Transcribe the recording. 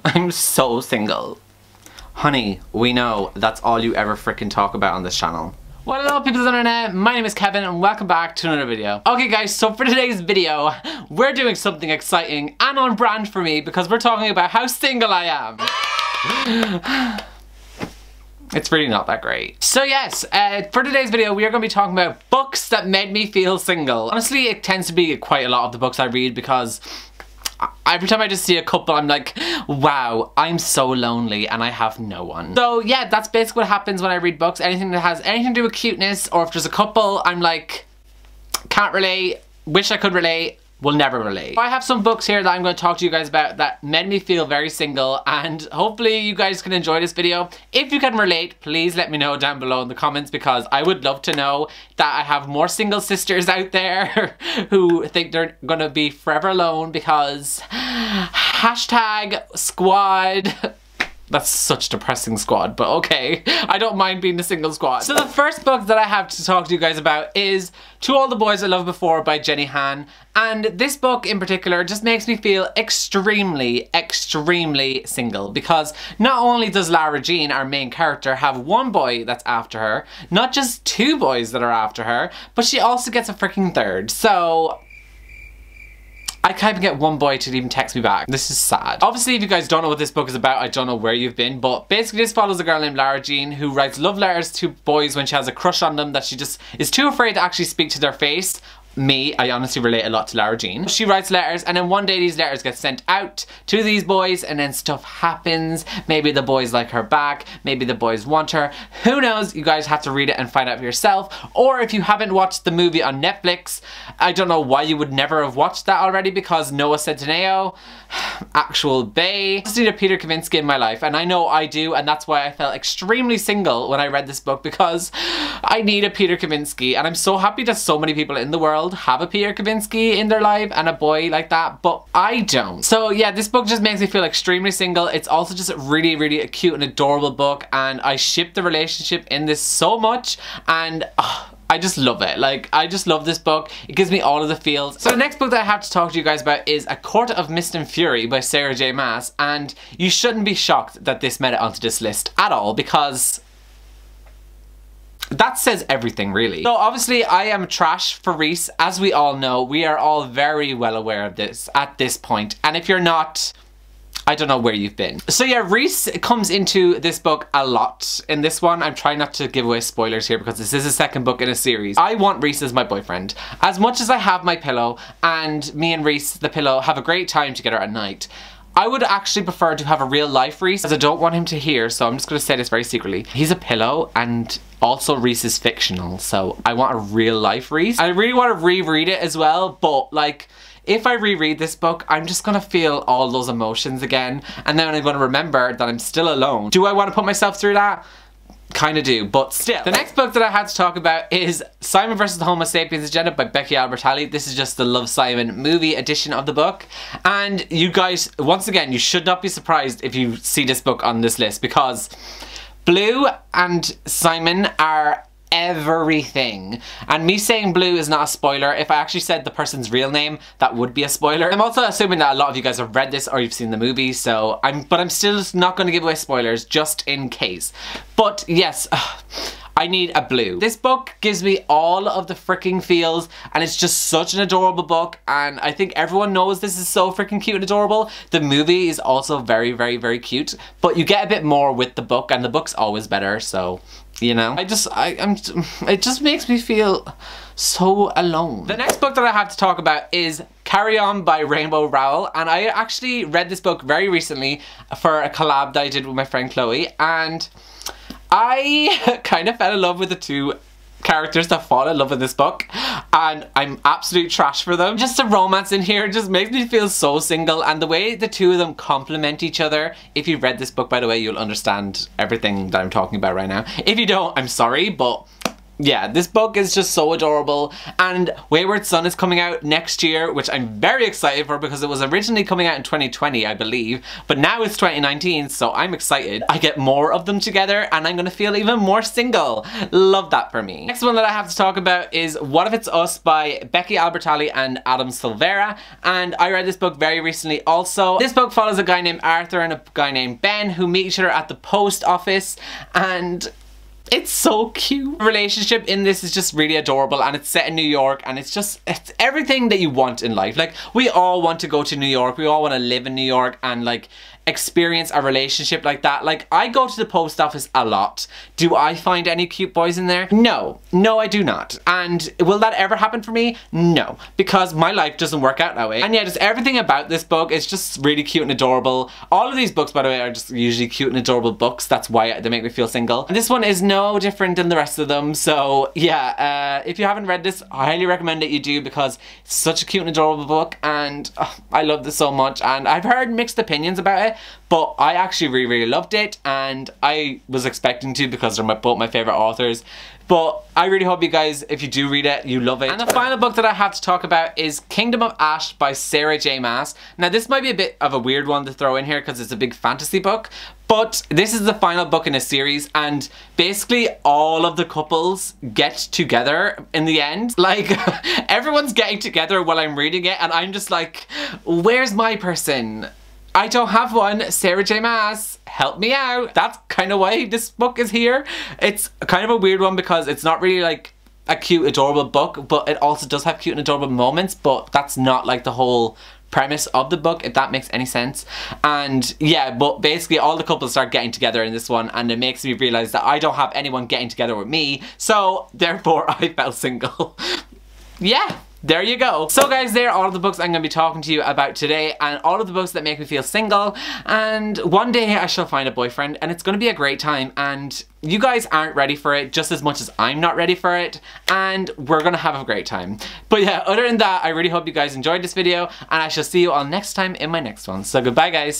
I'm so single. Honey, we know that's all you ever freaking talk about on this channel. Well, hello people of the internet, my name is Kevin and welcome back to another video. Okay guys, so for today's video, we're doing something exciting and on brand for me because we're talking about how single I am. It's really not that great. So yes, for today's video we are going to be talking about books that made me feel single. Honestly, it tends to be quite a lot of the books I read because every time I just see a couple, I'm like, wow, I'm so lonely and I have no one. So yeah, that's basically what happens when I read books. Anything that has anything to do with cuteness, or if there's a couple, I'm like, can't relate, wish I could relate, will never relate. I have some books here that I'm going to talk to you guys about that made me feel very single, and hopefully you guys can enjoy this video. If you can relate, please let me know down below in the comments because I would love to know that I have more single sisters out there who think they're gonna be forever alone because hashtag squad. That's such depressing squad, but okay. I don't mind being the single squad. So the first book that I have to talk to you guys about is To All the Boys I Loved Before by Jenny Han. And this book in particular just makes me feel extremely, extremely single because not only does Lara Jean, our main character, have one boy that's after her, not just two boys that are after her, but she also gets a freaking third. So I can't even get one boy to even text me back. This is sad. Obviously, if you guys don't know what this book is about, I don't know where you've been, but basically this follows a girl named Lara Jean who writes love letters to boys when she has a crush on them that she just is too afraid to actually speak to their face. Me, I honestly relate a lot to Lara Jean. She writes letters and then one day these letters get sent out to these boys and then stuff happens. Maybe the boys like her back, maybe the boys want her. Who knows? You guys have to read it and find out for yourself. Or if you haven't watched the movie on Netflix, I don't know why you would never have watched that already because Noah Centineo, actual bae. I just need a Peter Kavinsky in my life and I know I do, and that's why I felt extremely single when I read this book because I need a Peter Kavinsky, and I'm so happy that so many people in the world have a Peter Kavinsky in their life and a boy like that, but I don't. So yeah, this book just makes me feel extremely single. It's also just a really, really a cute and adorable book, and I ship the relationship in this so much, and I just love it. Like, I just love this book. It gives me all of the feels. So the next book that I have to talk to you guys about is A Court of Mist and Fury by Sarah J Maas, and you shouldn't be shocked that this made it onto this list at all because that says everything, really. So obviously I am trash for Reese, as we all know. We are all very well aware of this at this point, and if you're not, I don't know where you've been. So yeah, Reese comes into this book a lot. In this one, I'm trying not to give away spoilers here because this is the second book in a series. I want Reese as my boyfriend. As much as I have my pillow, and me and Reese, the pillow, have a great time together at night, I would actually prefer to have a real life Reese, as I don't want him to hear, so I'm just going to say this very secretly. He's a pillow, and also Reese is fictional, so I want a real life Reese. I really want to reread it as well, but like, if I reread this book, I'm just gonna feel all those emotions again, and then I'm gonna remember that I'm still alone. Do I want to put myself through that? Kinda do, but still. The next book that I had to talk about is Simon vs. the Homo Sapiens Agenda by Becky Albertalli. This is just the Love Simon movie edition of the book. And you guys, once again, you should not be surprised if you see this book on this list because Blue and Simon are everything. And me saying Blue is not a spoiler. If I actually said the person's real name, that would be a spoiler. I'm also assuming that a lot of you guys have read this or you've seen the movie, so I'm still not going to give away spoilers just in case. But yes, I need a Blue. This book gives me all of the freaking feels, and it's just such an adorable book, and I think everyone knows this is so freaking cute and adorable. The movie is also very, very, very cute, but you get a bit more with the book, and the book's always better, so you know. It just makes me feel so alone. The next book that I have to talk about is Carry On by Rainbow Rowell, and I actually read this book very recently for a collab that I did with my friend Chloe, and I kind of fell in love with the two characters that fall in love with this book, and I'm absolute trash for them. Just the romance in here just makes me feel so single, and the way the two of them complement each other. If you've read this book, by the way, you'll understand everything that I'm talking about right now. If you don't, I'm sorry, but yeah, this book is just so adorable, and Wayward Son is coming out next year, which I'm very excited for because it was originally coming out in 2020, I believe, but now it's 2019, so I'm excited. I get more of them together and I'm gonna feel even more single. Love that for me. Next one that I have to talk about is What If It's Us by Becky Albertalli and Adam Silvera, and I read this book very recently also. This book follows a guy named Arthur and a guy named Ben who meet each other at the post office, and it's so cute. The relationship in this is just really adorable, and it's set in New York, and it's everything that you want in life. Like, we all want to go to New York, we all want to live in New York and like experience a relationship like that. Like, I go to the post office a lot. Do I find any cute boys in there? No. No, I do not. And will that ever happen for me? No. Because my life doesn't work out that way. And yeah, just everything about this book is just really cute and adorable. All of these books, by the way, are just usually cute and adorable books. That's why they make me feel single. And this one is no different than the rest of them. So yeah, if you haven't read this, I highly recommend that you do because it's such a cute and adorable book, and I love this so much. And I've heard mixed opinions about it, but I actually really loved it, and I was expecting to because they're both my favorite authors. But I really hope you guys, if you do read it, you love it. And the final book that I have to talk about is Kingdom of Ash by Sarah J Maas. Now, this might be a bit of a weird one to throw in here because it's a big fantasy book, but this is the final book in a series, and basically all of the couples get together in the end. Like, everyone's getting together while I'm reading it, and I'm just like, where's my person? I don't have one. Sarah J Maas, help me out. That's kind of why this book is here. It's kind of a weird one because it's not really like a cute, adorable book, but it also does have cute and adorable moments, but that's not like the whole premise of the book, if that makes any sense. And yeah, but basically all the couples start getting together in this one, and it makes me realize that I don't have anyone getting together with me, so therefore I felt single. Yeah. There you go. So guys, there are all of the books I'm going to be talking to you about today, and all of the books that make me feel single, and one day I shall find a boyfriend and it's going to be a great time, and you guys aren't ready for it just as much as I'm not ready for it, and we're going to have a great time. But yeah, other than that, I really hope you guys enjoyed this video, and I shall see you all next time in my next one. So goodbye guys.